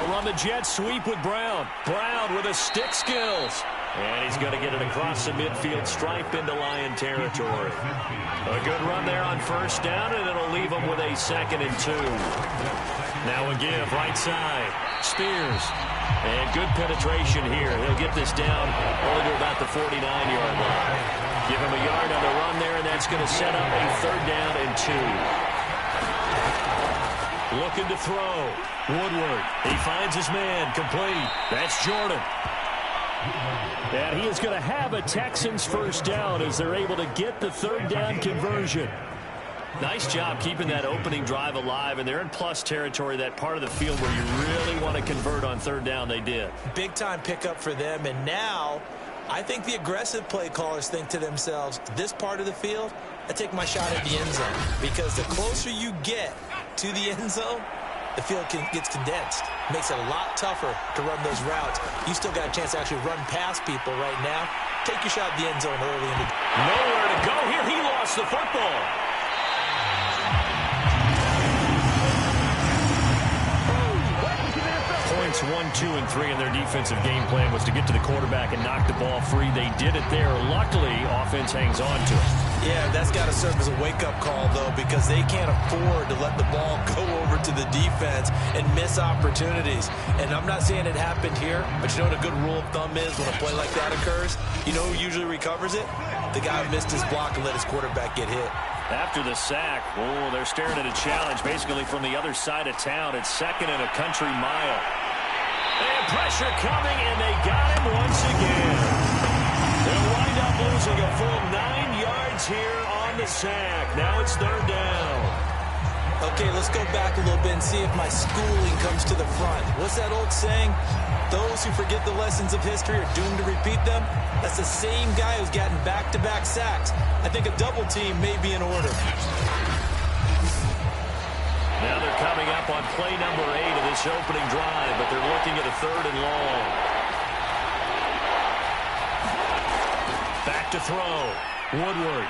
run the jet sweep with Brown. Brown with his stick skills. And he's going to get it across the midfield stripe into Lion territory. A good run there on first down, and it'll leave him with a 2nd and 2. Now a give, right side. Spears. And good penetration here. He'll get this down only to about the 49-yard line. Give him a yard on the run there, and that's going to set up a 3rd down and 2. Looking to throw. Woodward. He finds his man. Complete. That's Jordan. And he is going to have a Texans first down as they're able to get the 3rd down conversion. Nice job keeping that opening drive alive, and they're in plus territory, that part of the field where you really want to convert on 3rd down. They did. Big time pickup for them, and now I think the aggressive play callers think to themselves, this part of the field, I take my shot at the end zone, because the closer you get to the end zone, the field gets condensed. Makes it a lot tougher to run those routes. You still got a chance to actually run past people right now. Take your shot at the end zone early in the game. Nowhere to go here. He lost the football. Points 1, 2, and 3 in their defensive game plan was to get to the quarterback and knock the ball free. They did it there. Luckily, offense hangs on to it. Yeah, that's got to serve as a wake-up call, though, because they can't afford to let the ball go over to the defense and miss opportunities. And I'm not saying it happened here, but you know what a good rule of thumb is when a play like that occurs? You know who usually recovers it? The guy who missed his block and let his quarterback get hit. After the sack, they're staring at a challenge basically from the other side of town. It's 2nd and a country mile. And pressure coming, and they got him once again. They'll wind up losing a full 9 yards here on the sack. Now it's 3rd down. Okay, let's go back a little bit and see if my schooling comes to the front. What's that old saying? Those who forget the lessons of history are doomed to repeat them. That's the same guy who's gotten back-to-back sacks. I think a double team may be in order. Now they're coming up on play number 8 of this opening drive, but they're looking at a 3rd and long. Back to throw. Woodward.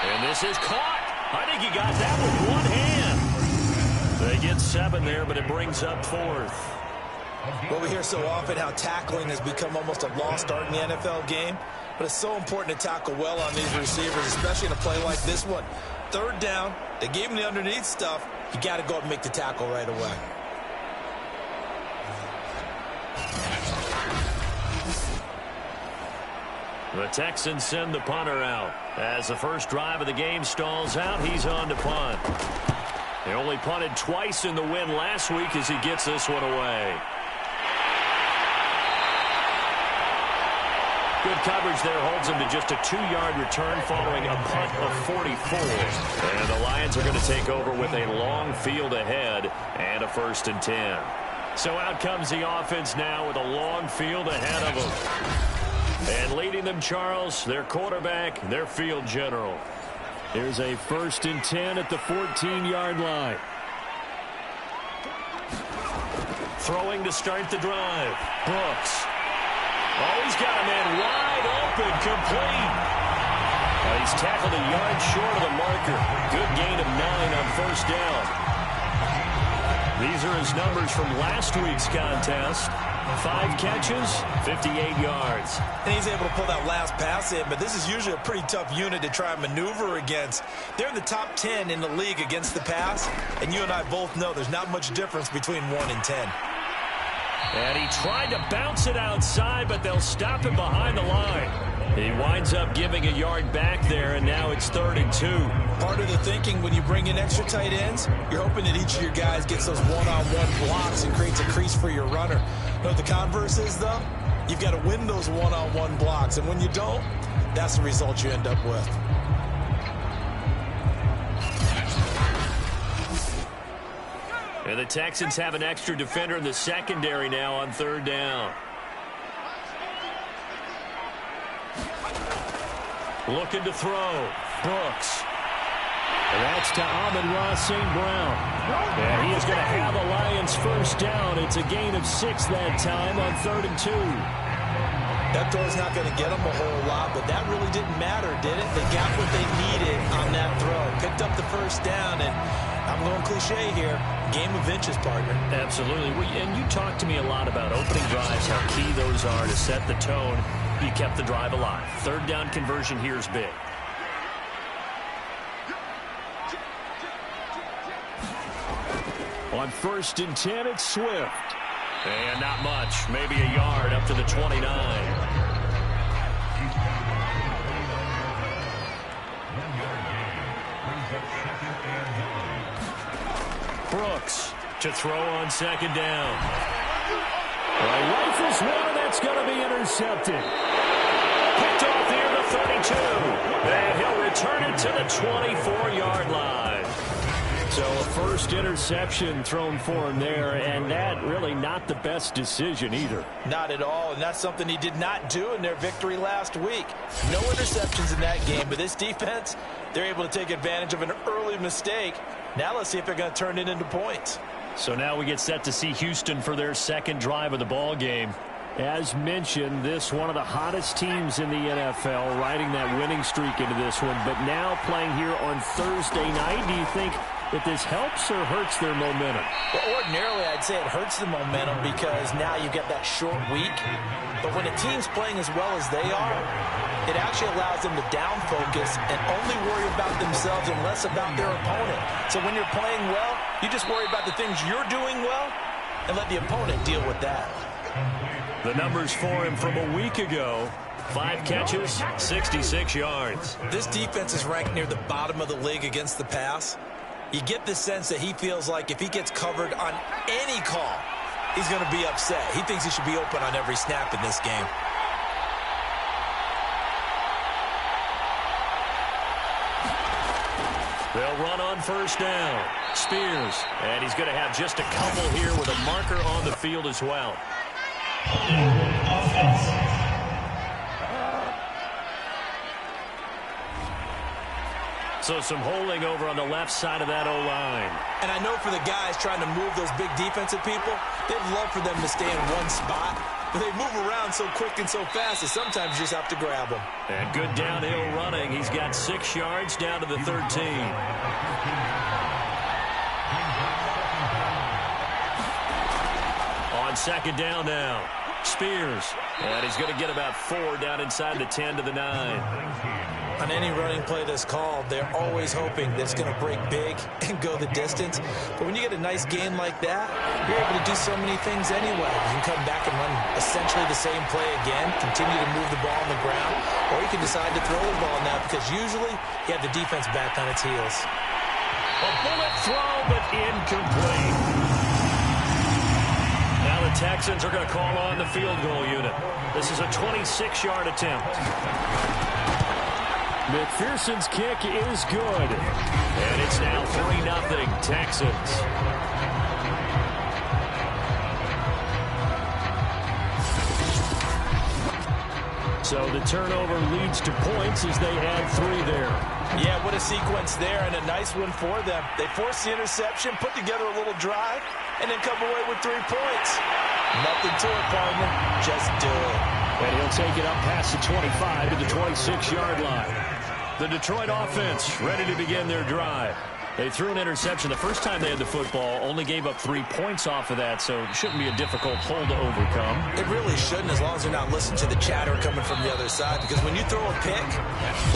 And this is caught. I think he got that with one hand. They get 7 there, but it brings up 4th. Well, we hear so often how tackling has become almost a lost art in the NFL game, but it's so important to tackle well on these receivers, especially in a play like this one. 3rd down, they gave him the underneath stuff. You got to go up and make the tackle right away. The Texans send the punter out. As the first drive of the game stalls out, he's on to punt. They only punted twice in the win last week as he gets this one away. Good coverage there holds him to just a 2-yard return following a punt of 44. And the Lions are going to take over with a long field ahead and a 1st and 10. So out comes the offense now with a long field ahead of them. And leading them, Charles, their quarterback, their field general. Here's a 1st and 10 at the 14-yard line. Throwing to start the drive. Brooks. Oh, he's got a man wide open, complete. He's tackled a yard short of the marker. Good gain of 9 on first down. These are his numbers from last week's contest. 5 catches, 58 yards. And he's able to pull that last pass in, but this is usually a pretty tough unit to try and maneuver against. They're in the top 10 in the league against the pass, and you and I both know there's not much difference between 1 and 10. And he tried to bounce it outside, but they'll stop him behind the line. He winds up giving a yard back there, and now it's 3rd and 2. Part of the thinking when you bring in extra tight ends, you're hoping that each of your guys gets those one-on-one blocks and creates a crease for your runner. You know what the converse is, though? You've got to win those one-on-one blocks, and when you don't, that's the result you end up with. And the Texans have an extra defender in the secondary now on 3rd down. Looking to throw. Brooks. And that's to Amon-Ra St. Brown. And he is going to have a Lions first down. It's a gain of 6 that time on 3rd and 2. That throw's not going to get them a whole lot, but that really didn't matter, did it? They got what they needed on that throw. Picked up the first down, and I'm going cliche here. Game of inches, partner. Absolutely. And you talked to me a lot about opening drives, how key those are to set the tone. You kept the drive alive. Third down conversion here is big. On 1st and 10, it's Swift. And not much. Maybe a yard up to the 29. Brooks to throw on 2nd down. Rifles one, and that's going to be intercepted. Picked off near the 32. And he'll return it to the 24-yard line. So a first interception thrown for him there, and that really not the best decision either. Not at all, and that's something he did not do in their victory last week. No interceptions in that game, but this defense, they're able to take advantage of an early mistake. Now let's see if they're going to turn it into points. So now we get set to see Houston for their second drive of the ball game. As mentioned, this one of the hottest teams in the NFL, riding that winning streak into this one, but now playing here on Thursday night. Do you think that this helps or hurts their momentum? Well, ordinarily, I'd say it hurts the momentum because now you get that short week. But when a team's playing as well as they are, it actually allows them to down focus and only worry about themselves and less about their opponent. So when you're playing well, you just worry about the things you're doing well and let the opponent deal with that. The numbers for him from a week ago: 5 catches, 66 yards. This defense is ranked near the bottom of the league against the pass. You get the sense that he feels like if he gets covered on any call, he's going to be upset. He thinks he should be open on every snap in this game. They'll run on 1st down. Spears, and he's going to have just a couple here with a marker on the field as well. So some holding over on the left side of that O-line. And I know for the guys trying to move those big defensive people, they'd love for them to stay in one spot. But they move around so quick and so fast that sometimes you just have to grab them. And good downhill running. He's got 6 yards down to the 13. On 2nd down now. Spears. And he's going to get about 4 down inside the 10 to the 9. On any running play that's called, they're always hoping that it's going to break big and go the distance. But when you get a nice gain like that, you're able to do so many things anyway. You can come back and run essentially the same play again, continue to move the ball on the ground, or you can decide to throw the ball now because usually you have the defense back on its heels. A bullet throw, but incomplete. Now the Texans are going to call on the field goal unit. This is a 26-yard attempt. McPherson's kick is good. And it's now 3-0 Texans. So the turnover leads to points as they add 3 there. Yeah, what a sequence there, and a nice one for them. They forced the interception, put together a little drive, and then come away with 3 points. Nothing to it, partner. Just do it. And he'll take it up past the 25 to the 26-yard line. The Detroit offense ready to begin their drive. They threw an interception the first time they had the football, only gave up 3 points off of that, so it shouldn't be a difficult hole to overcome. It really shouldn't, as long as they're not listening to the chatter coming from the other side, because when you throw a pick,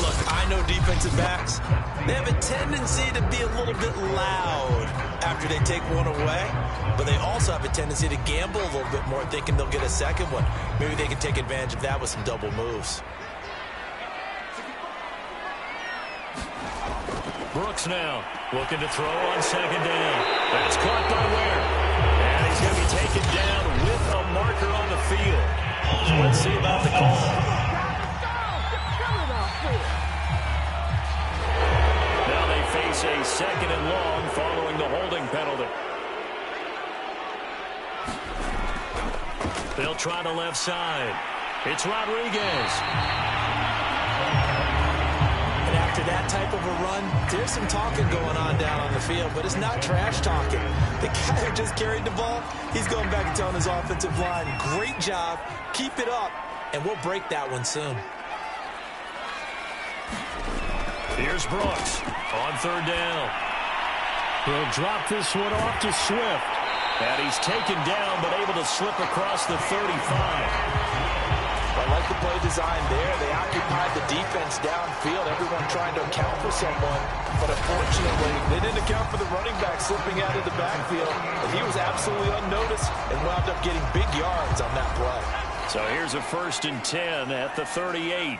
look, I know defensive backs, they have a tendency to be a little bit loud after they take one away, but they also have a tendency to gamble a little bit more, thinking they'll get a second one. Maybe they can take advantage of that with some double moves. Brooks now looking to throw on 2nd down. That's caught by Ware. And he's going to be taken down with a marker on the field. So let's see about the call. Now they face a 2nd and long following the holding penalty. They'll try the left side. It's Rodriguez. After that type of a run, there's some talking going on down on the field, but it's not trash talking. The guy who just carried the ball, he's going back and telling his offensive line, great job, keep it up, and we'll break that one soon. Here's Brooks on 3rd down. He'll drop this one off to Swift. And he's taken down, but able to slip across the 35. I like the play design there. They occupied the defense downfield, everyone trying to account for someone. But unfortunately, they didn't account for the running back slipping out of the backfield. And he was absolutely unnoticed and wound up getting big yards on that play. So here's a 1st and 10 at the 38.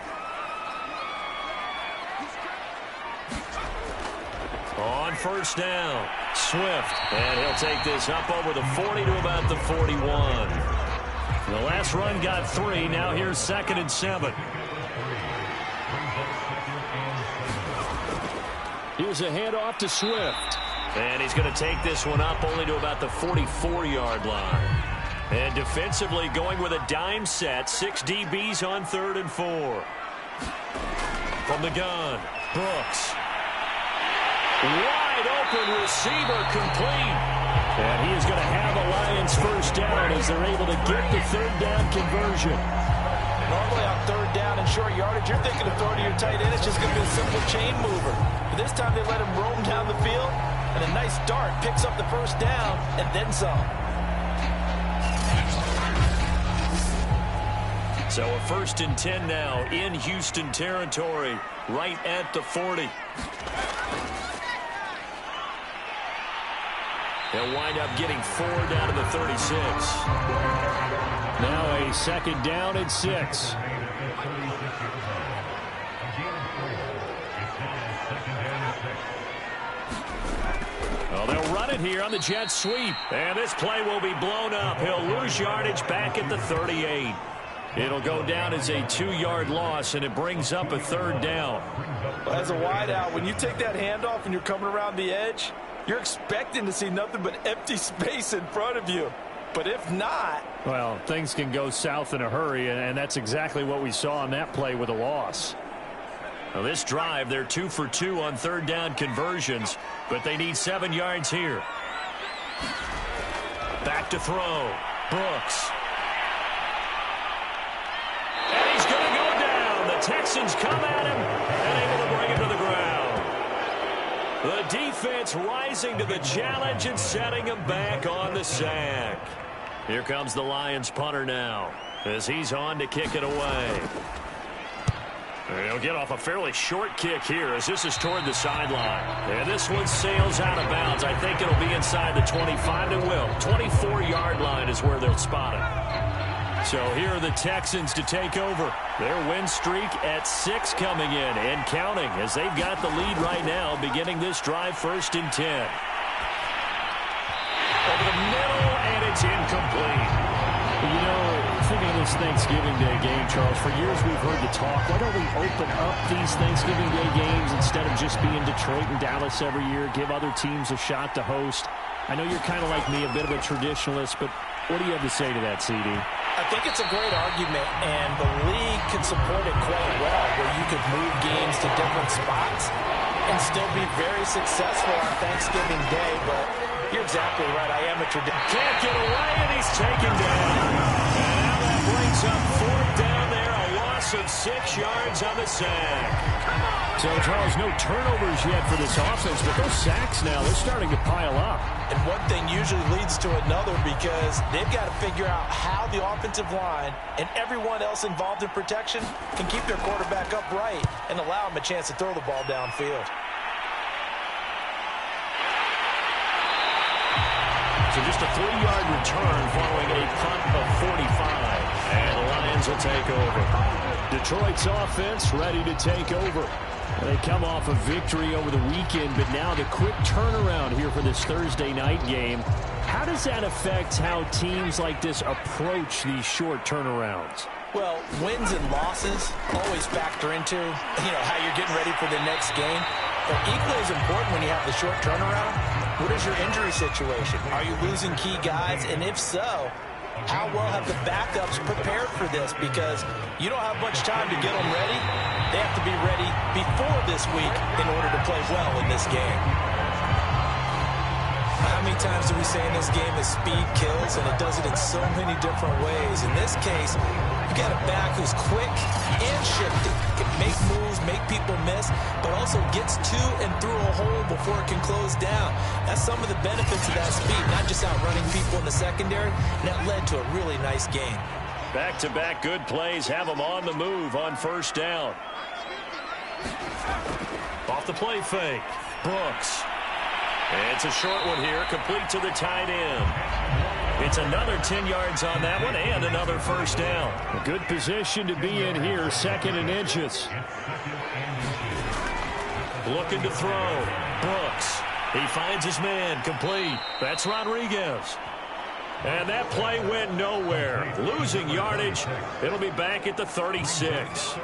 On 1st down, Swift. And he'll take this up over the 40 to about the 41. The last run got 3. Now here's 2nd and 7. Here's a handoff to Swift. And he's going to take this one up only to about the 44-yard line. And defensively going with a dime set. 6 DBs on 3rd and 4. From the gun, Brooks. Wide open receiver complete. And he is going to have a Lions 1st down as they're able to get the 3rd down conversion. Normally on 3rd down and short yardage, you're thinking of throwing to your tight end. It's just going to be a simple chain mover. But this time they let him roam down the field. And a nice dart picks up the 1st down and then some. So a 1st and 10 now in Houston territory, right at the 40. They'll wind up getting 4 down to the 36. Now a 2nd down and 6. Well, they'll run it here on the jet sweep. And this play will be blown up. He'll lose yardage back at the 38. It'll go down as a 2-yard loss, and it brings up a 3rd down. As a wideout, when you take that handoff and you're coming around the edge, you're expecting to see nothing but empty space in front of you. But if not... Well, things can go south in a hurry, and that's exactly what we saw on that play with a loss. Now this drive, they're 2 for 2 on 3rd down conversions, but they need 7 yards here. Back to throw. Brooks. And he's going to go down. The Texans come at him and able to bring him to the ground. The defense rising to the challenge and setting him back on the sack. Here comes the Lions punter now as he's on to kick it away. He'll get off a fairly short kick here as this is toward the sideline. And this one sails out of bounds. I think it'll be inside the 25. It will. 24-yard line is where they'll spot it. So here are the Texans to take over. Their win streak at 6 coming in and counting as they've got the lead right now beginning this drive 1st and 10. Over the middle, and it's incomplete. You know, thinking of this Thanksgiving Day game, Charles, for years we've heard the talk, why don't we open up these Thanksgiving Day games instead of just being Detroit and Dallas every year, give other teams a shot to host? I know you're kind of like me, a bit of a traditionalist, but what do you have to say to that, CD? I think it's a great argument, and the league could support it quite well, where you could move games to different spots and still be very successful on Thanksgiving Day, but you're exactly right. I am a traditionalist. Can't get away, and he's taken down. And now that brings up 4th down there, a loss of 6 yards on the sack. So, Charles, no turnovers yet for this offense, but those sacks now, they're starting to pile up. And one thing usually leads to another because they've got to figure out how the offensive line and everyone else involved in protection can keep their quarterback upright and allow him a chance to throw the ball downfield. So just a 3-yard return following a punt of 45. And the Lions will take over. Detroit's offense ready to take over. They come off a victory over the weekend, but now the quick turnaround here for this Thursday night game. How does that affect how teams like this approach these short turnarounds? Well, wins and losses always factor into, how you're getting ready for the next game. But equally as important when you have the short turnaround, what is your injury situation? Are you losing key guys? And if so, how well have the backups prepared for this? Because you don't have much time to get them ready. They have to be ready before this week in order to play well in this game. How many times do we say in this game that speed kills, and it does it in so many different ways? In this case, You got a back who's quick and shifty. Can make moves, make people miss, but also gets to and through a hole before it can close down. That's some of the benefits of that speed, not just outrunning people in the secondary, and that led to a really nice game. Back-to-back good plays have them on the move on first down. Off the play fake, Brooks. It's a short one here, complete to the tight end. It's another 10 yards on that one and another first down. A good position to be in here, 2nd and inches. Looking to throw, Brooks. He finds his man, complete. That's Rodriguez. And that play went nowhere. Losing yardage. It'll be back at the 36.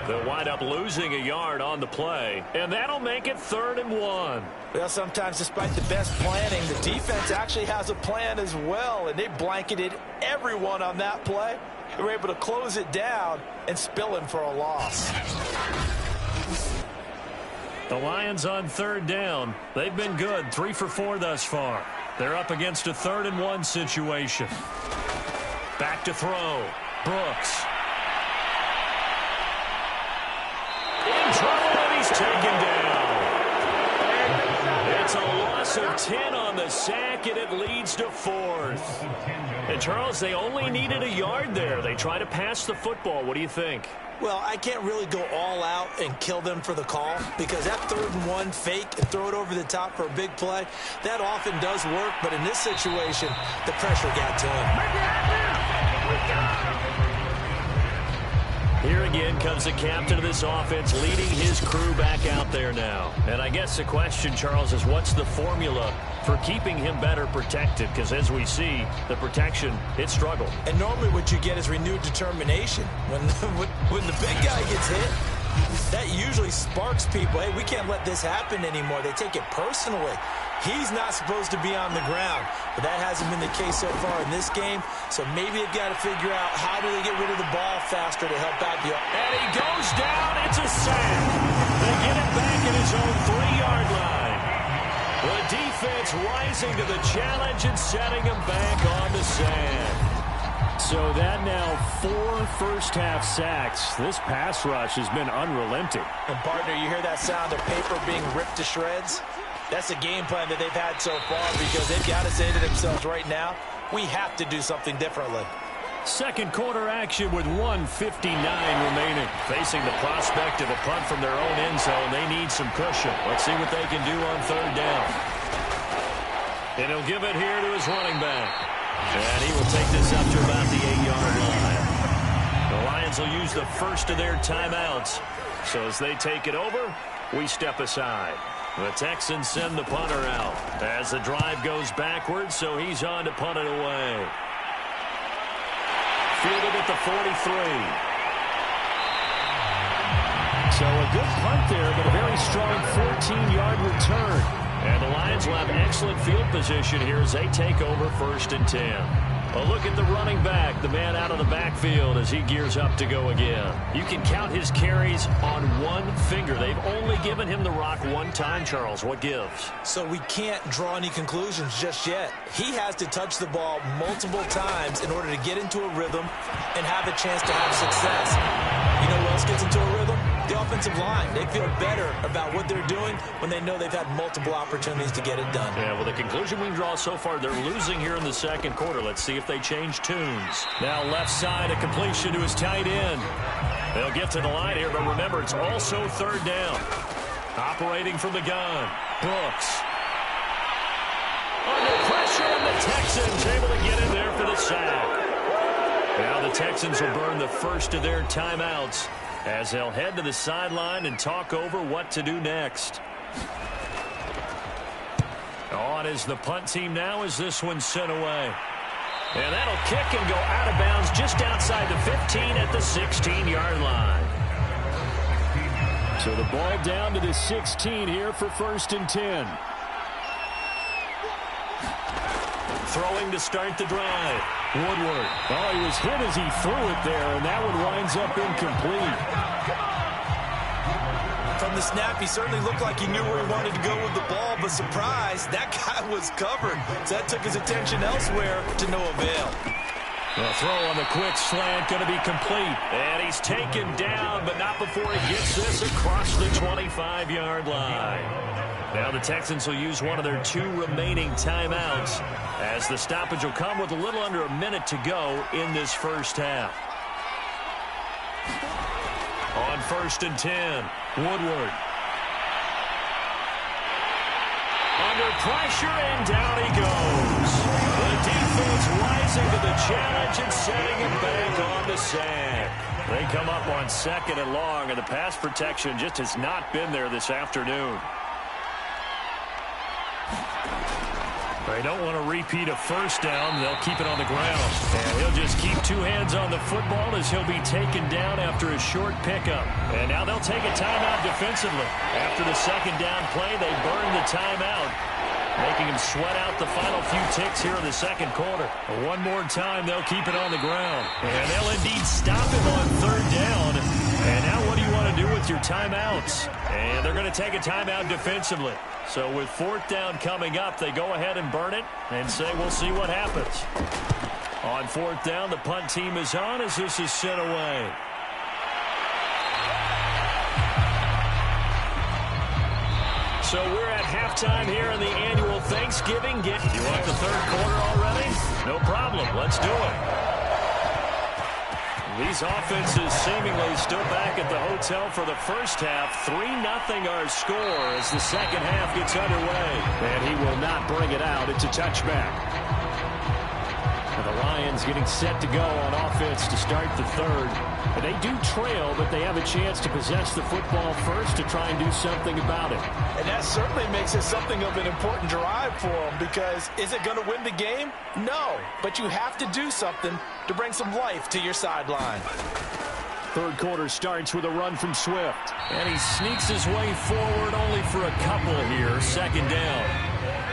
They'll wind up losing a yard on the play, and that'll make it 3rd and 1. Well, sometimes despite the best planning, the defense actually has a plan as well, and they blanketed everyone on that play. They were able to close it down and spill in for a loss. The Lions on 3rd down. They've been good, 3 for 4 thus far. They're up against a 3rd and 1 situation. Back to throw. Brooks. In trouble, and he's taken down. It's a loss of 10 on the sack, and it leads to 4th. And, Charles, they only needed a yard there. They try to pass the football. What do you think? Well, I can't really go all out and kill them for the call because that 3rd and 1 fake and throw it over the top for a big play, that often does work. But in this situation, the pressure got to him. Here again comes the captain of this offense leading his crew back out there now. And I guess the question, Charles, is what's the formula for keeping him better protected? Because as we see, the protection, it struggled. And normally what you get is renewed determination. When the big guy gets hit, that usually sparks people. Hey, we can't let this happen anymore. They take it personally. He's not supposed to be on the ground, but that hasn't been the case so far in this game. So maybe they've got to figure out how do they get rid of the ball faster to help out the... And he goes down. It's a sack. They get it back at his own 3-yard line. The defense rising to the challenge and setting him back on the sand. So that now 4 first-half sacks. This pass rush has been unrelenting. And, partner, you hear that sound of paper being ripped to shreds? That's the game plan that they've had so far because they've got to say to themselves right now, we have to do something differently. Second quarter action with 1:59 remaining. Facing the prospect of a punt from their own end zone, they need some cushion. Let's see what they can do on 3rd down. And he'll give it here to his running back. And he will take this up to about the 8-yard line. The Lions will use the first of their timeouts. So as they take it over, we step aside. The Texans send the punter out as the drive goes backwards, so he's on to punt it away. Fielded at the 43. So a good punt there, but a very strong 14-yard return. And the Lions will have excellent field position here as they take over 1st and 10. A look at the running back, the man out of the backfield as he gears up to go again. You can count his carries on one finger. They've only given him the rock one time, Charles. What gives? So we can't draw any conclusions just yet. He has to touch the ball multiple times in order to get into a rhythm and have a chance to have success. You know who else gets into a rhythm? The offensive line. They feel better about what they're doing when they know they've had multiple opportunities to get it done. Yeah, well, the conclusion we can draw so far, they're losing here in the second quarter. Let's see if they change tunes. Now left side, a completion to his tight end. They'll get to the line here, but remember, it's also 3rd down. Operating from the gun, Brooks. Under pressure, and the Texans able to get in there for the sack. Now the Texans will burn the first of their timeouts as they'll head to the sideline and talk over what to do next. On is the punt team now as this one's sent away. And that'll kick and go out of bounds just outside the 15 at the 16-yard line. So the ball down to the 16 here for 1st and 10. Throwing to start the drive. Woodward. Oh, he was hit as he threw it there, and that one winds up incomplete. From the snap, he certainly looked like he knew where he wanted to go with the ball, but surprise, that guy was covered. So that took his attention elsewhere to no avail. The throw on the quick slant going to be complete. And he's taken down, but not before he gets this across the 25-yard line. Now the Texans will use one of their 2 remaining timeouts as the stoppage will come with a little under a minute to go in this first half. On 1st and 10, Woodward. Under pressure, and down he goes. The defense rising to the challenge and setting him back on the sack. They come up on 2nd and long, and the pass protection just has not been there this afternoon. They don't want to repeat a first down. They'll keep it on the ground. And he'll just keep 2 hands on the football as he'll be taken down after a short pickup. And now they'll take a timeout defensively. After the 2nd down play, they burn the timeout, making him sweat out the final few ticks here in the 2nd quarter. One more time, they'll keep it on the ground. And they'll indeed stop him on 3rd down. And now what do you want to do with your timeouts? And they're going to take a timeout defensively. So with 4th down coming up, they go ahead and burn it and say we'll see what happens. On 4th down, the punt team is on as this is sent away. So we're at halftime here in the annual Thanksgiving game. You want the 3rd quarter already? No problem. Let's do it. These offenses seemingly still back at the hotel for the first half. 3-0 our score as the 2nd half gets underway. And he will not bring it out. It's a touchback. And the Lions getting set to go on offense to start the 3rd. And they do trail, but they have a chance to possess the football first to try and do something about it. And that certainly makes it something of an important drive for them, because is it going to win the game? No, but you have to do something to bring some life to your sideline. 3rd quarter starts with a run from Swift. And he sneaks his way forward only for a couple here. 2nd down.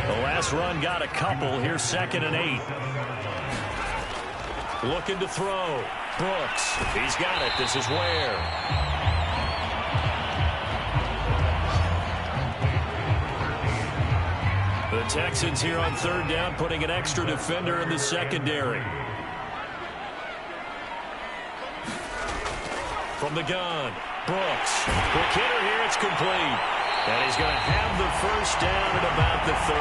The last run got a couple. Here's 2nd and 8. Looking to throw. Brooks. He's got it. This is Ware. The Texans here on 3rd down putting an extra defender in the secondary. From the gun, Brooks. Quick hitter here, it's complete. And he's going to have the first down at about the 38.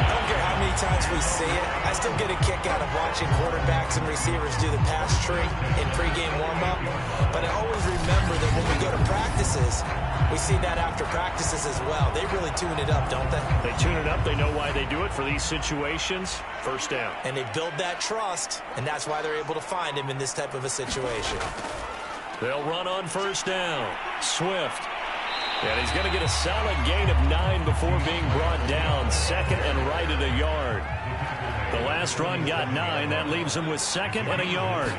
I don't care how many times we see it. I still get a kick out of watching quarterbacks and receivers do the pass tree in pregame warm-up. But I always remember that when we go to practices, we see that after practices as well. They really tune it up, don't they? They tune it up. They know why they do it for these situations. First down. And they build that trust, and that's why they're able to find him in this type of a situation. They'll run on 1st down. Swift. And he's going to get a solid gain of 9 before being brought down. 2nd and right at a yard. The last run got 9. That leaves him with 2nd and a yard.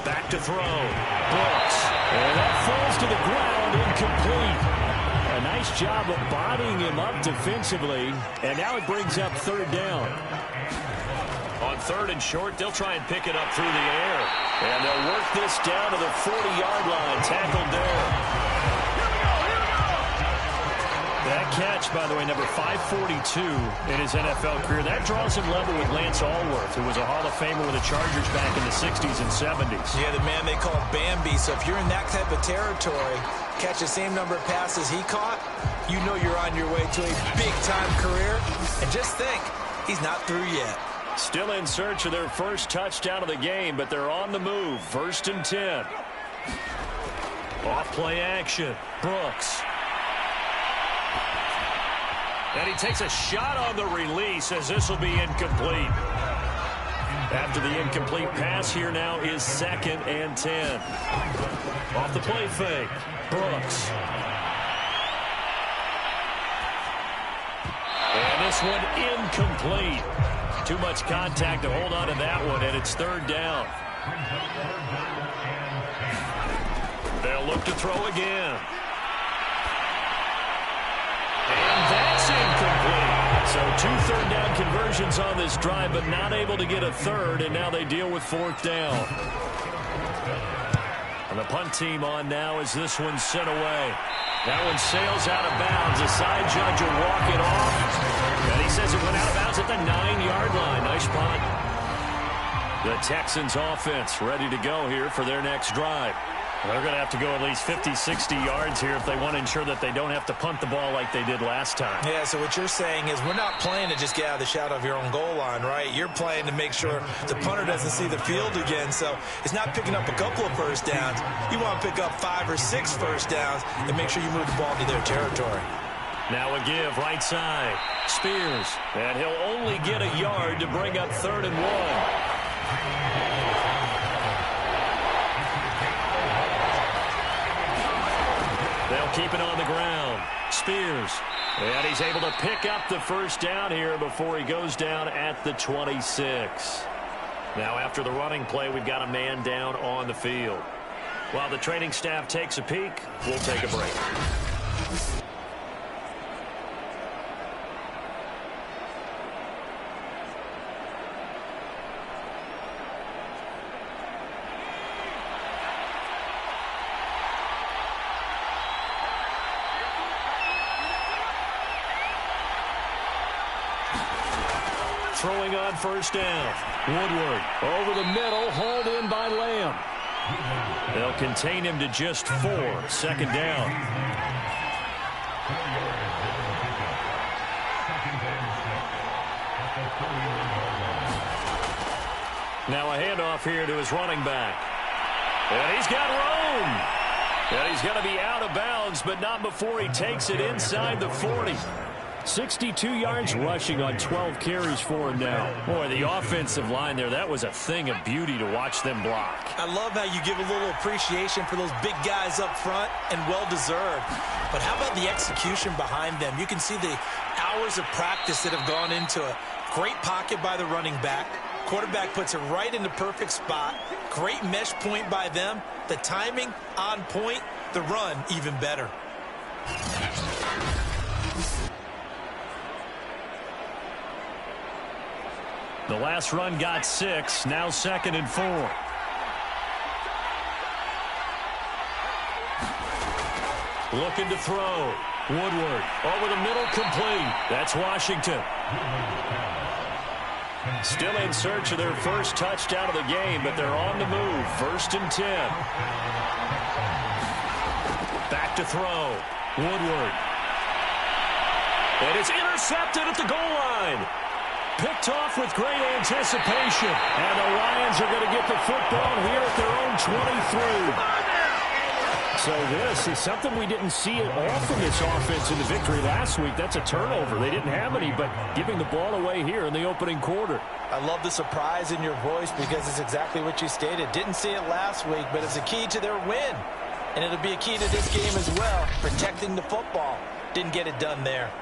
Back to throw. Brooks. And that falls to the ground, incomplete. A nice job of bodying him up defensively. And now it brings up 3rd down. On 3rd and short, they'll try and pick it up through the air. And they'll work this down to the 40-yard line. Tackled there. That catch, by the way, number 542 in his NFL career. That draws him level with Lance Allworth, who was a Hall of Famer with the Chargers back in the 60s and 70s. Yeah, the man they call Bambi. So if you're in that type of territory, catch the same number of passes he caught, you know you're on your way to a big-time career. And just think, he's not through yet. Still in search of their first touchdown of the game, but they're on the move. 1st and 10. Off play action. Brooks. And he takes a shot on the release as this will be incomplete. After the incomplete pass, here now is 2nd and 10. Off the play fake. Brooks. And this one incomplete. Too much contact to hold on to that one, and it's 3rd down. They'll look to throw again. And that's incomplete. So 2 3rd down conversions on this drive, but not able to get a 3rd, and now they deal with 4th down. And the punt team on now as this one's sent away. That one sails out of bounds. The side judge will walk it off. And he says it went out of bounds at the 9-yard line. Nice punt. The Texans offense ready to go here for their next drive. They're going to have to go at least 50, 60 yards here if they want to ensure that they don't have to punt the ball like they did last time. Yeah, so what you're saying is we're not playing to just get out of the shadow of your own goal line, right? You're playing to make sure the punter doesn't see the field again. So it's not picking up a couple of first downs. You want to pick up 5 or 6 first downs and make sure you move the ball to their territory. Now a give right side. Spears. And he'll only get a yard to bring up 3rd and 1. They'll keep it on the ground. Spears. And he's able to pick up the first down here before he goes down at the 26. Now after the running play, we've got a man down on the field. While the training staff takes a peek, we'll take a break. Throwing on first down. Woodward over the middle, hauled in by Lamb. They'll contain him to just 4. 2nd down. Now a handoff here to his running back. And he's got room. And he's going to be out of bounds, but not before he takes it inside the 40. 62 yards rushing on 12 carries for him now. Boy, the offensive line there, that was a thing of beauty to watch them block. I love how you give a little appreciation for those big guys up front, and well-deserved. But how about the execution behind them? You can see the hours of practice that have gone into it. Great pocket by the running back. Quarterback puts it right in the perfect spot. Great mesh point by them. The timing on point. The run even better. The last run got 6. Now 2nd and 4. Looking to throw. Woodward over the middle, complete. That's Washington. Still in search of their first touchdown of the game, but they're on the move. 1st and 10. Back to throw. Woodward. And it's intercepted at the goal line. Picked off with great anticipation. And the Lions are going to get the football here at their own 23. So this is something we didn't see at all from this offense in the victory last week. That's a turnover. They didn't have any, but giving the ball away here in the opening quarter. I love the surprise in your voice because it's exactly what you stated. Didn't see it last week, but it's a key to their win. And it'll be a key to this game as well, protecting the football. Didn't get it done there.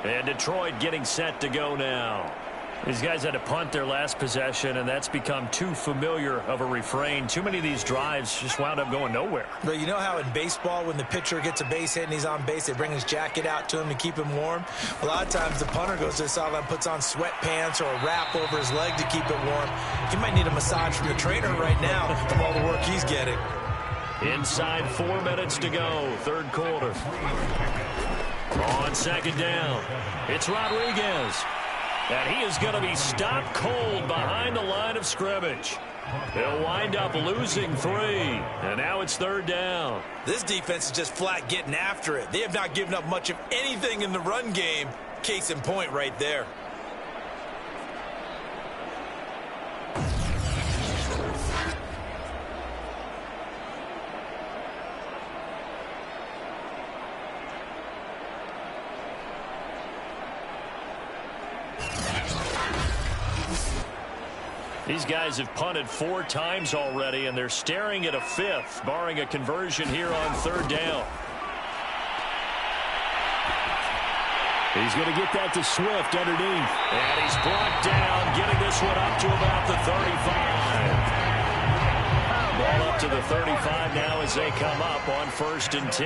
And Detroit getting set to go now. These guys had to punt their last possession, and that's become too familiar of a refrain. Too many of these drives just wound up going nowhere. But you know how in baseball, when the pitcher gets a base hit and he's on base, they bring his jacket out to him to keep him warm? A lot of times the punter goes to the sideline, puts on sweatpants or a wrap over his leg to keep it warm. He might need a massage from the trainer right now from all the work he's getting. Inside 4 minutes to go, 3rd quarter. On 2nd down, it's Rodriguez. And he is going to be stopped cold behind the line of scrimmage. They'll wind up losing 3. And now it's 3rd down. This defense is just flat getting after it. They have not given up much of anything in the run game. Case in point right there. These guys have punted 4 times already, and they're staring at a 5th, barring a conversion here on 3rd down. He's going to get that to Swift underneath. And he's blocked down, getting this one up to about the 35. Ball up to the 35 now as they come up on 1st and 10.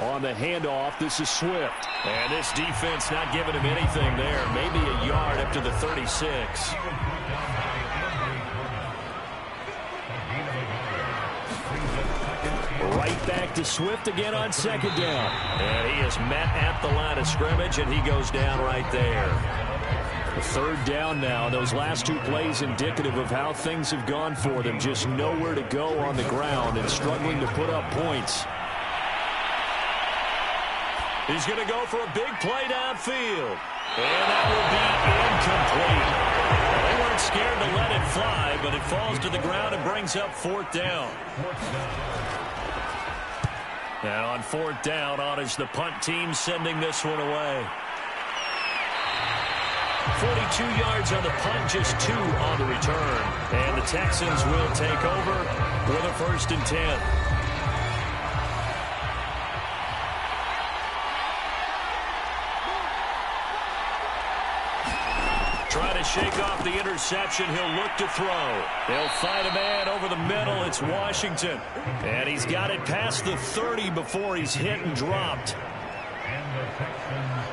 On the handoff, this is Swift. And this defense not giving him anything there. Maybe a yard up to the 36. Right back to Swift again on second down. And he is met at the line of scrimmage, and he goes down right there. Third down now. Those last two plays indicative of how things have gone for them. Just nowhere to go on the ground and struggling to put up points. He's going to go for a big play downfield. And that will be incomplete. They weren't scared to let it fly, but it falls to the ground and brings up fourth down. Now on fourth down, on is the punt team sending this one away. 42 yards on the punt, just 2 on the return. And the Texans will take over with a 1st and 10. Trying to shake off the interception. He'll look to throw. They'll find a man over the middle. It's Washington. And he's got it past the 30 before he's hit and dropped.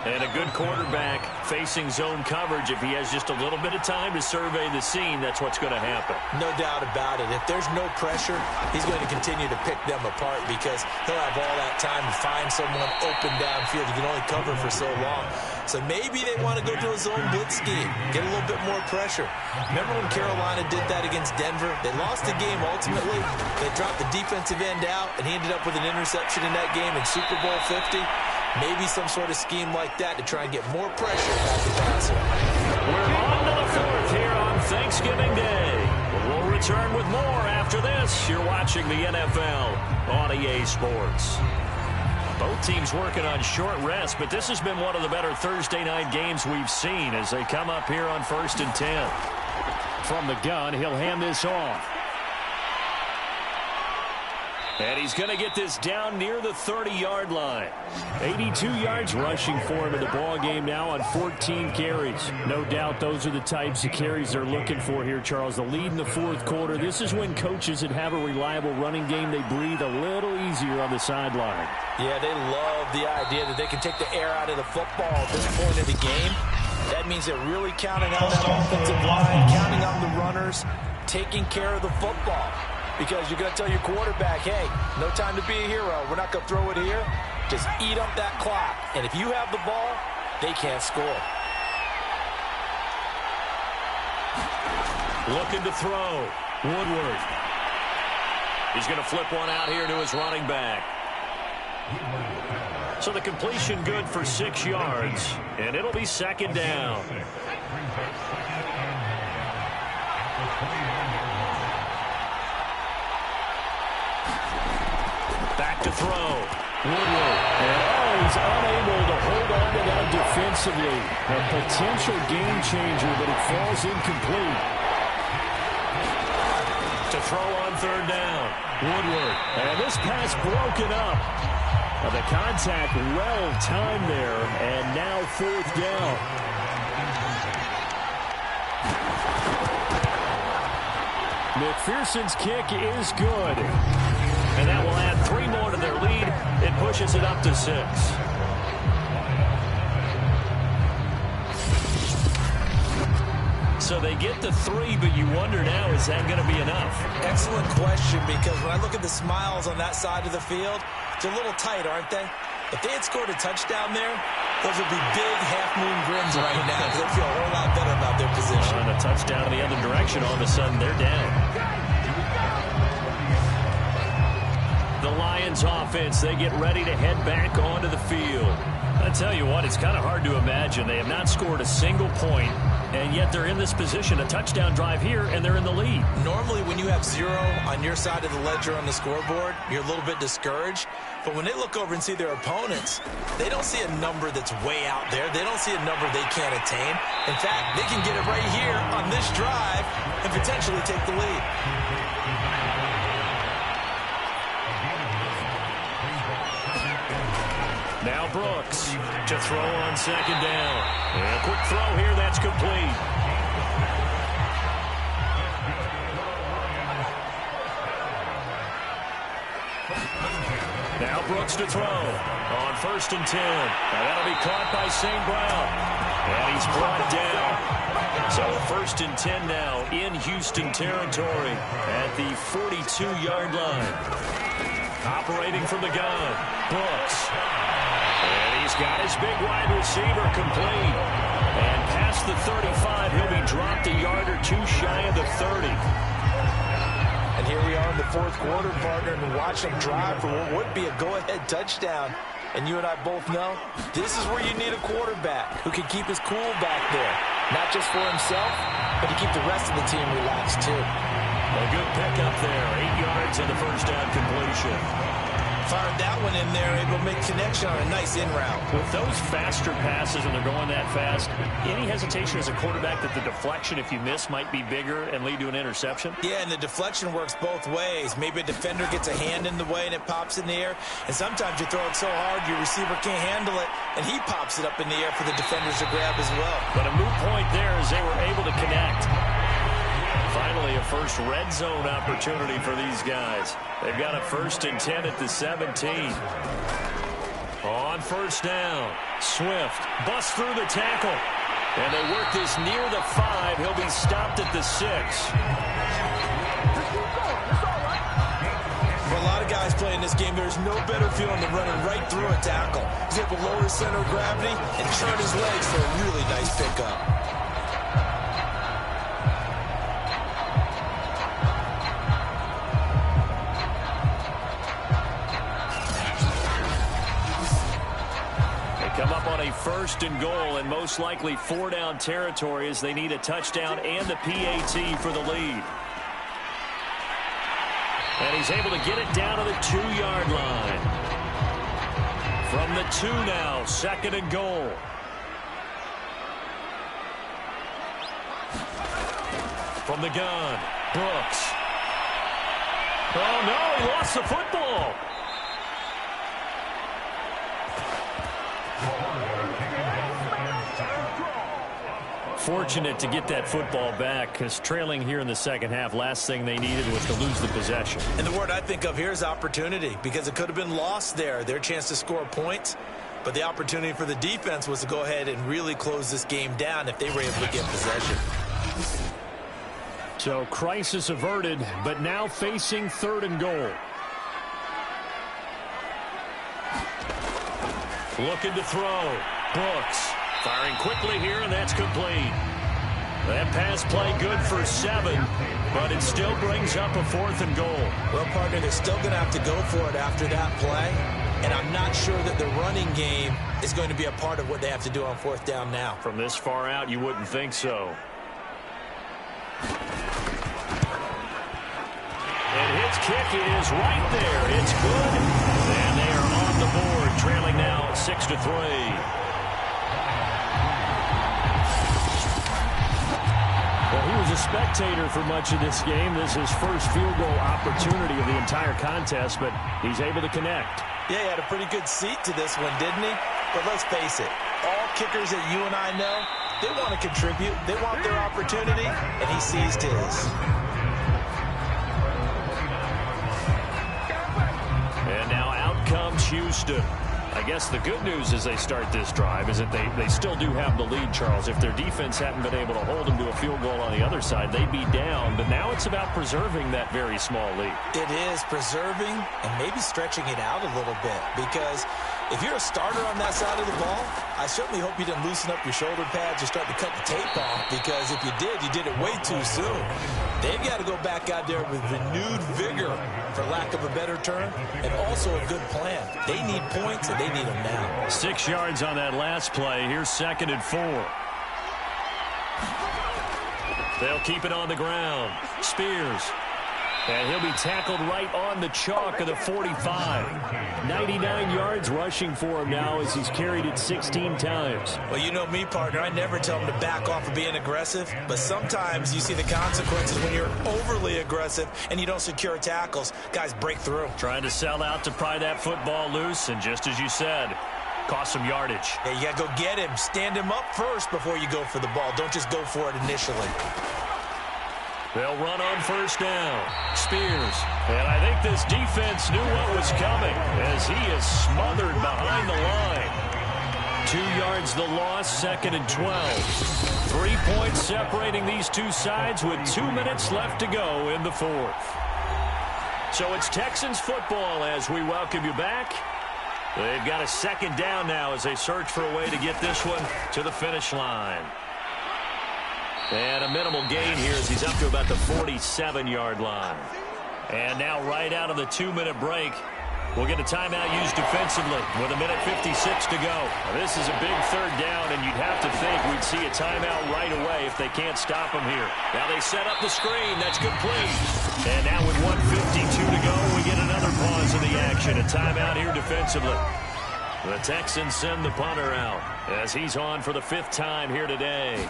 And a good quarterback facing zone coverage. If he has just a little bit of time to survey the scene, that's what's going to happen. No doubt about it. If there's no pressure, he's going to continue to pick them apart because he'll have all that time to find someone open downfield. You can only cover for so long. So maybe they want to go to a zone blitz scheme, get a little bit more pressure. Remember when Carolina did that against Denver? They lost the game ultimately. They dropped the defensive end out, and he ended up with an interception in that game in Super Bowl 50. Maybe some sort of scheme like that to try and get more pressure at the passer. We're on to the fourth here on Thanksgiving Day. We'll return with more after this. You're watching the NFL on EA Sports. Both teams working on short rest, but this has been one of the better Thursday night games we've seen as they come up here on 1st and 10. From the gun, he'll hand this off. And he's going to get this down near the 30-yard line. 82 yards rushing for him in the ball game now on 14 carries. No doubt those are the types of carries they're looking for here, Charles. The lead in the fourth quarter. This is when coaches that have a reliable running game, they breathe a little easier on the sideline. Yeah, they love the idea that they can take the air out of the football at this point of the game. That means they're really counting on that offensive line, counting on the runners, taking care of the football. Because you're going to tell your quarterback, hey, no time to be a hero. We're not going to throw it here. Just eat up that clock. And if you have the ball, they can't score. Looking to throw. Woodward. He's going to flip one out here to his running back. So the completion good for 6 yards. And it'll be 2nd down. Back to throw. Woodward. And he's unable to hold on to that defensively. A potential game changer, but it falls incomplete. To throw on 3rd down. Woodward. And this pass broken up. The contact well timed there. And now 4th down. McPherson's kick is good. And that will add 3 more to their lead. It pushes it up to 6. So they get to 3, but you wonder now, is that going to be enough? Excellent question, because when I look at the smiles on that side of the field, they're a little tight, aren't they? If they had scored a touchdown there, those would be big half-moon grins right now because they feel a whole lot better about their position. On a touchdown in the other direction, all of a sudden they're down. The Lions offense, they get ready to head back onto the field. I tell you what, it's kind of hard to imagine. They have not scored a single point, and yet they're in this position, a touchdown drive here, and they're in the lead. Normally, when you have 0 on your side of the ledger on the scoreboard, you're a little bit discouraged. But when they look over and see their opponents, they don't see a number that's way out there. They don't see a number they can't attain. In fact, they can get it right here on this drive and potentially take the lead. Now Brooks to throw on 2nd down. And a quick throw here, that's complete. Now Brooks to throw on 1st and 10. Now that'll be caught by St. Brown. And he's brought down. So 1st and 10 now in Houston territory at the 42-yard line. Operating from the gun, Brooks. And he's got his big wide receiver complete. And past the 35, he'll be dropped a yard or two shy of the 30. And here we are in the fourth quarter, partner, and watch them drive for what would be a go-ahead touchdown. And you and I both know this is where you need a quarterback who can keep his cool back there. Not just for himself, but to keep the rest of the team relaxed, too. A good pickup there. 8 yards in the first down completion. Fired that one in there, able to make connection on a nice in route. With those faster passes and they're going that fast, any hesitation as a quarterback that the deflection, if you miss, might be bigger and lead to an interception? Yeah, and the deflection works both ways. Maybe a defender gets a hand in the way and it pops in the air. And sometimes you throw it so hard your receiver can't handle it, and he pops it up in the air for the defenders to grab as well. But a moot point there as they were able to connect. Finally, a first red zone opportunity for these guys. They've got a 1st and 10 at the 17. On first down, Swift busts through the tackle. And they work this near the 5. He'll be stopped at the 6. For a lot of guys playing this game, there's no better feeling than running right through a tackle. He's able to lower his center of gravity and turn his legs for a really nice pickup. Come up on a 1st and goal and most likely 4-down territory as they need a touchdown and the PAT for the lead. And he's able to get it down to the 2-yard line. From the 2 now, 2nd and goal. From the gun, Brooks. Oh, no, he lost the football. Fortunate to get that football back because trailing here in the second half, last thing they needed was to lose the possession. And the word I think of here is opportunity, because it could have been lost there, their chance to score points. But the opportunity for the defense was to go ahead and really close this game down if they were able to get possession. So crisis averted, but now facing 3rd and goal. Looking to throw. Brooks. Firing quickly here, and that's complete. That pass play good for 7, but it still brings up a 4th and goal. Well, partner, they're still going to have to go for it after that play, and I'm not sure that the running game is going to be a part of what they have to do on 4th down now. From this far out, you wouldn't think so. And his kick is right there. It's good. And they are on the board, trailing now 6-3. Well, he was a spectator for much of this game. This is his first field goal opportunity of the entire contest, but he's able to connect. Yeah, he had a pretty good seat to this one, didn't he? But let's face it, all kickers that you and I know, they want to contribute. They want their opportunity, and he seized his. And now out comes Houston. I guess the good news as they start this drive is that they still do have the lead, Charles. If their defense hadn't been able to hold them to a field goal on the other side, they'd be down. But now it's about preserving that very small lead. It is preserving and maybe stretching it out a little bit, because if you're a starter on that side of the ball, I certainly hope you didn't loosen up your shoulder pads or start to cut the tape off, because if you did it way too soon. They've got to go back out there with renewed vigor, for lack of a better term, and also a good plan. They need points, and they need them now. 6 yards on that last play. Here's 2nd and 4. They'll keep it on the ground. Spears. And he'll be tackled right on the chalk of the 45. 99 yards rushing for him now as he's carried it 16 times. Well, you know me, partner. I never tell him to back off of being aggressive. But sometimes you see the consequences when you're overly aggressive and you don't secure tackles. Guys break through. Trying to sell out to pry that football loose. And just as you said, cost some yardage. Yeah, you got to go get him. Stand him up first before you go for the ball. Don't just go for it initially. They'll run on first down. Spears. And I think this defense knew what was coming as he is smothered behind the line. 2 yards the loss, 2nd and 12. 3 points separating these two sides with 2 minutes left to go in the fourth. So it's Texans football as we welcome you back. They've got a second down now as they search for a way to get this one to the finish line. And a minimal gain here as he's up to about the 47-yard line. And now right out of the 2-minute break, we'll get a timeout used defensively with 1:56 to go. Now, this is a big third down, and you'd have to think we'd see a timeout right away if they can't stop them here. Now they set up the screen. That's complete. And now with 1:52 to go, we get another pause in the action. A timeout here defensively. The Texans send the punter out as he's on for the 5th time here today.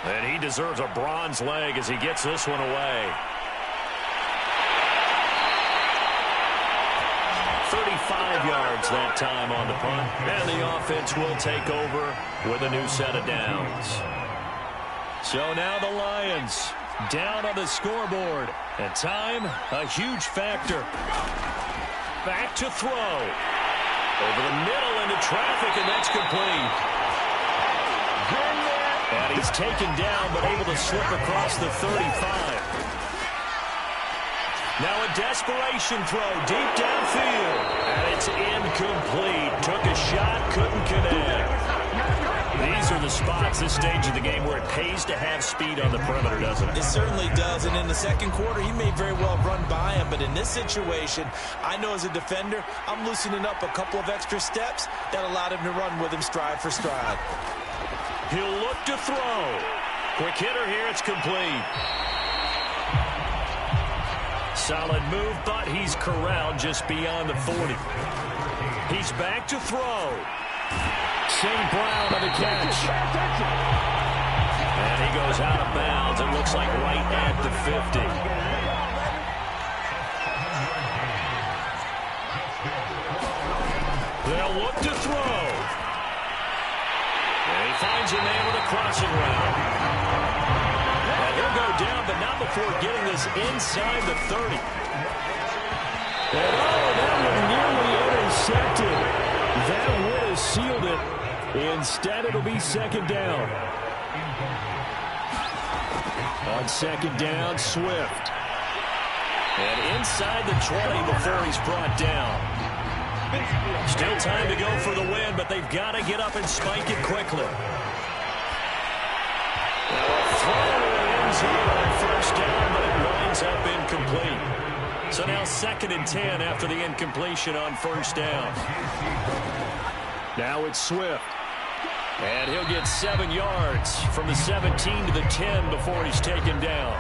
And he deserves a bronze leg as he gets this one away. 35 yards that time on the punt. And the offense will take over with a new set of downs. So now the Lions down on the scoreboard. And time, a huge factor. Back to throw. Over the middle into traffic, and that's complete. And he's taken down, but able to slip across the 35. Now a desperation throw deep downfield. And it's incomplete. Took a shot, couldn't connect. These are the spots, this stage of the game, where it pays to have speed on the perimeter, doesn't it? It certainly does. And in the second quarter, he may very well run by him. But in this situation, I know as a defender, I'm loosening up a couple of extra steps that allowed him to run with him stride for stride. He'll look to throw. Quick hitter here. It's complete. Solid move, but he's corralled just beyond the 40. He's back to throw. St. Brown on the catch. And he goes out of bounds. It looks like right at the 50. They'll look to throw. And he finds a man with a crossing route. And he'll go down, but not before getting this inside the 30. And that one nearly intercepted. That would have sealed it. Instead, it'll be second down. On second down, Swift. And inside the 20 before he's brought down. Still time to go for the win, but they've got to get up and spike it quickly. Throw ends here on first down, but it winds up incomplete. So now 2nd and 10 after the incompletion on first down. Now it's Swift. And he'll get 7 yards from the 17 to the 10 before he's taken down.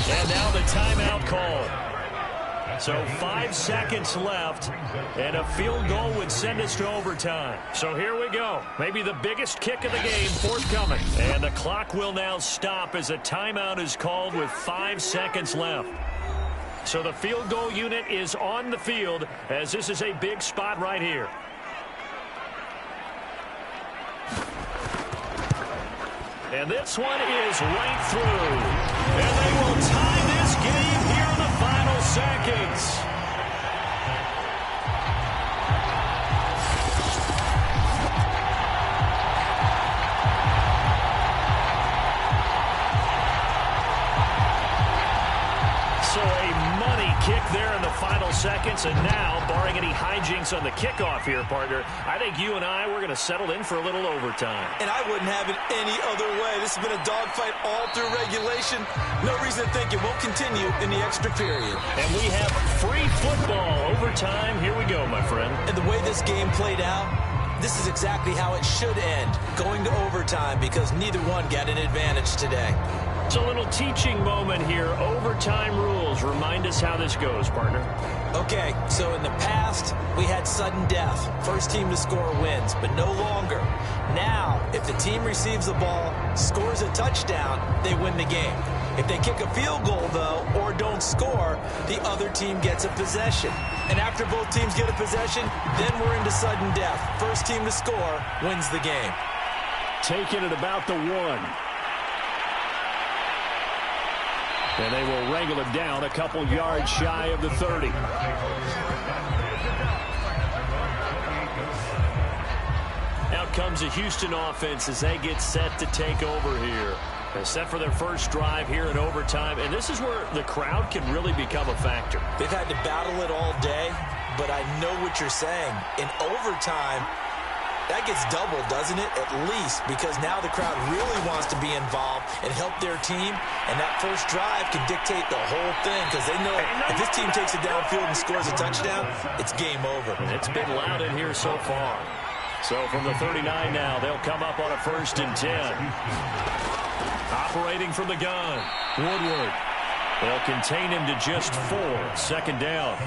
And now the timeout call. So 5 seconds left, and a field goal would send us to overtime. So here we go. Maybe the biggest kick of the game forthcoming. And the clock will now stop as a timeout is called with 5 seconds left. So the field goal unit is on the field as this is a big spot right here. And this one is right through. And they will tie this game here in the final seconds. So a money kick there in the final seconds. And now, barring any hijinks on the kickoff here, partner, I think you and I, we're going to settle in for a little overtime. And I wouldn't have it any other way. This has been a dogfight all through regulation. No reason to think it won't continue in the extra period. And we have free football overtime. Here we go, my friend. And the way this game played out, this is exactly how it should end, going to overtime, because neither one got an advantage today. It's a little teaching moment here. Overtime rules. Remind us how this goes, partner. Okay, so in the past, we had sudden death. First team to score wins, but no longer. Now, if the team receives the ball, scores a touchdown, they win the game. If they kick a field goal, though, or don't score, the other team gets a possession. And after both teams get a possession, then we're into sudden death. First team to score wins the game. Taking it about the 1. And they will wrangle him down a couple yards shy of the 30. Out comes the Houston offense as they get set to take over here. They're set for their first drive here in overtime, and this is where the crowd can really become a factor. They've had to battle it all day, but I know what you're saying. In overtime, that gets doubled, doesn't it? At least, because now the crowd really wants to be involved and help their team, and that first drive can dictate the whole thing because they know if this team takes it downfield and scores a touchdown, it's game over. And it's been loud in here so far. So from the 39 now, they'll come up on a 1st and 10. Operating from the gun, Woodward. They'll contain him to just 4. 2nd down.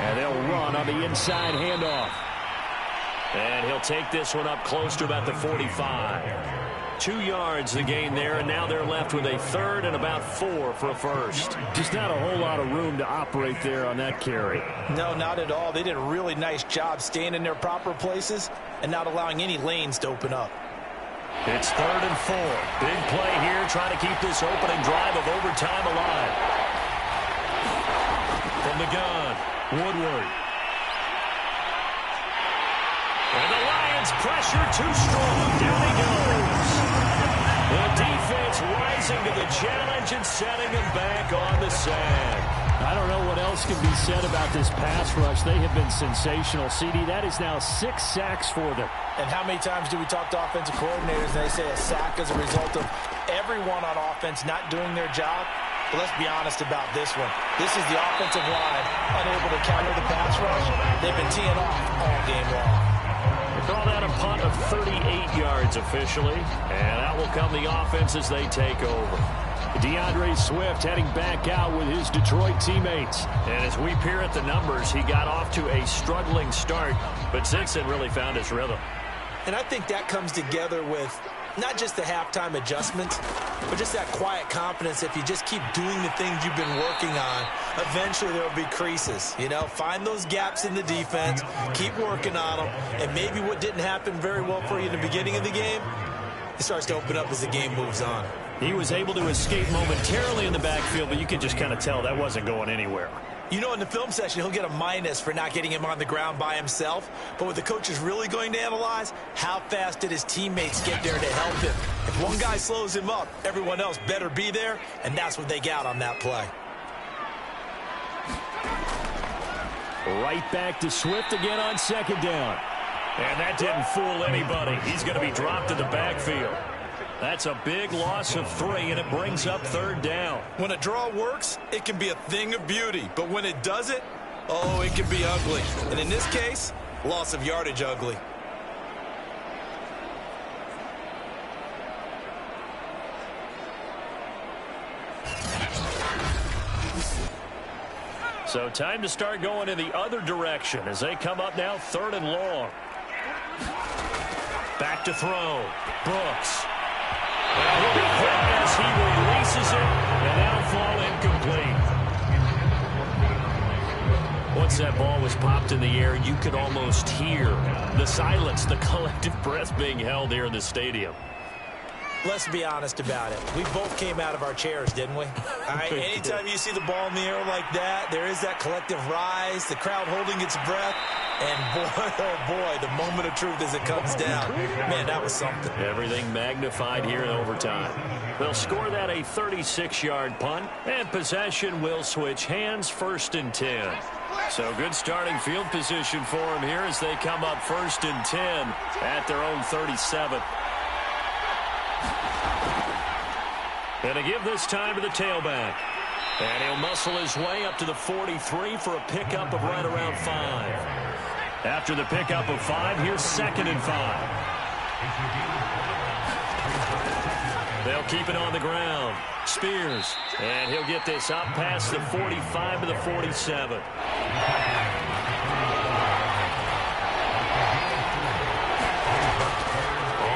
And they'll run on the inside handoff. And he'll take this one up close to about the 45. 2 yards the gain there, and now they're left with a 3rd and about 4 for a first. Just not a whole lot of room to operate there on that carry. No, not at all. They did a really nice job staying in their proper places and not allowing any lanes to open up. It's 3rd and 4. Big play here, trying to keep this opening drive of overtime alive. From the gun, Woodward. And the Lions pressure too strong. Down he goes. The defense rising to the challenge and setting him back on the sand. I don't know what else can be said about this pass rush. They have been sensational. CD, that is now 6 sacks for them. And how many times do we talk to offensive coordinators and they say a sack as a result of everyone on offense not doing their job? But let's be honest about this one. This is the offensive line unable to counter the pass rush. They've been teeing off all game long. Call that a punt of 38 yards officially, and out will come the offense as they take over. DeAndre Swift heading back out with his Detroit teammates. And as we peer at the numbers, he got off to a struggling start, but since then really found his rhythm. And I think that comes together with not just the halftime adjustments, but just that quiet confidence. If you just keep doing the things you've been working on, eventually there will be creases. You know, find those gaps in the defense, keep working on them, and maybe what didn't happen very well for you in the beginning of the game, it starts to open up as the game moves on. He was able to escape momentarily in the backfield, but you could just kind of tell that wasn't going anywhere. You know, in the film session, he'll get a minus for not getting him on the ground by himself. But what the coach is really going to analyze, how fast did his teammates get there to help him? If one guy slows him up, everyone else better be there, and that's what they got on that play. Right back to Swift again on 2nd down. And that didn't fool anybody. He's going to be dropped in the backfield. That's a big loss of 3, and it brings up 3rd down. When a draw works, it can be a thing of beauty. But when it doesn't, oh, it can be ugly. And in this case, loss of yardage ugly. So time to start going in the other direction as they come up now 3rd and long. Back to throw. Brooks. And he'll be hit as he releases it, and that'll fall incomplete. Once that ball was popped in the air, you could almost hear the silence, the collective breath being held here in the stadium. Let's be honest about it. We both came out of our chairs, didn't we? All right, anytime you see the ball in the air like that, there is that collective rise, the crowd holding its breath, and boy, oh boy, the moment of truth as it comes down. Man, that was something. Everything magnified here in overtime. They'll score that a 36-yard punt, and possession will switch hands, 1st and 10. So good starting field position for them here as they come up 1st and 10 at their own 37. And to give this time to the tailback. And he'll muscle his way up to the 43 for a pickup of right around 5. After the pickup of 5, here's 2nd and 5. They'll keep it on the ground. Spears. And he'll get this up past the 45 to the 47.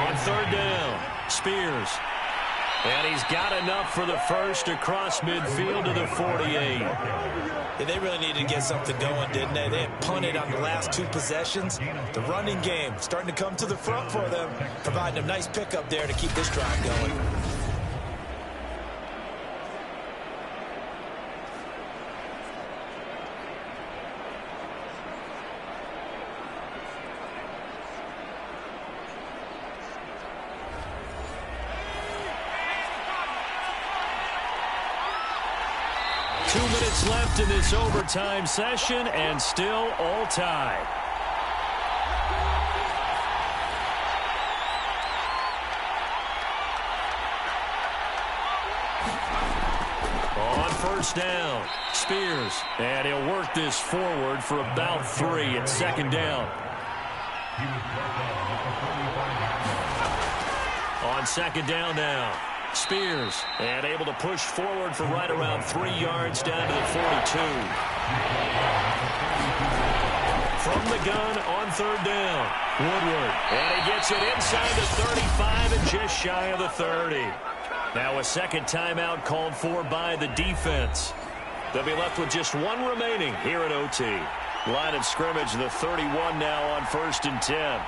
On 3rd down, Spears. And he's got enough for the first across midfield to the 48. Yeah, they really needed to get something going, didn't they? They had punted on the last 2 possessions. The running game starting to come to the front for them, providing a nice pickup there to keep this drive going. 2 minutes left in this overtime session, and still all tied. On first down, Spears, and he'll work this forward for about 3 at second down. On second down now, Spears, and able to push forward for right around 3 yards down to the 42. From the gun on third down, Woodward, and he gets it inside the 35 and just shy of the 30. Now a second timeout called for by the defense. They'll be left with just 1 remaining here at OT. Line of scrimmage, the 31 now on 1st and 10.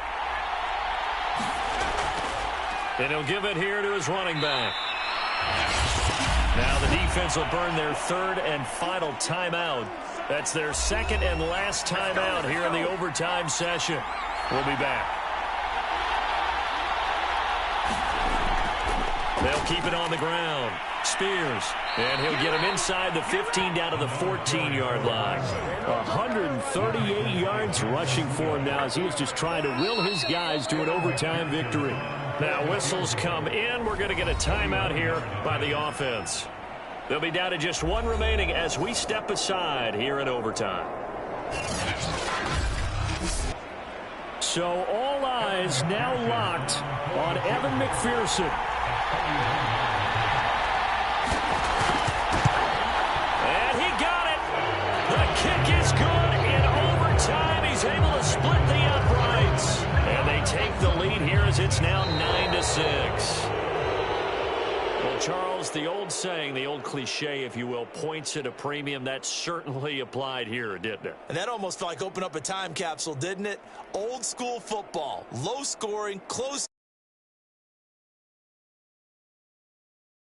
And he'll give it here to his running back. Now the defense will burn their 3rd and final timeout. That's their 2nd and last timeout here in the overtime session. We'll be back. They'll keep it on the ground. Spears, and he'll get him inside the 15 down to the 14-yard line. 138 yards rushing for him now as he was just trying to will his guys to an overtime victory. Now whistles come in. We're going to get a timeout here by the offense. They'll be down to just 1 remaining as we step aside here in overtime. So all eyes now locked on Evan McPherson. And he got it. The kick is good in overtime. He's able to split the uprights. And they take the lead here as it's now 9-6. Well, Charles, the old saying, the old cliche, if you will, points at a premium, that certainly applied here, didn't it? And that almost like opened up a time capsule, didn't it? Old school football, low scoring, close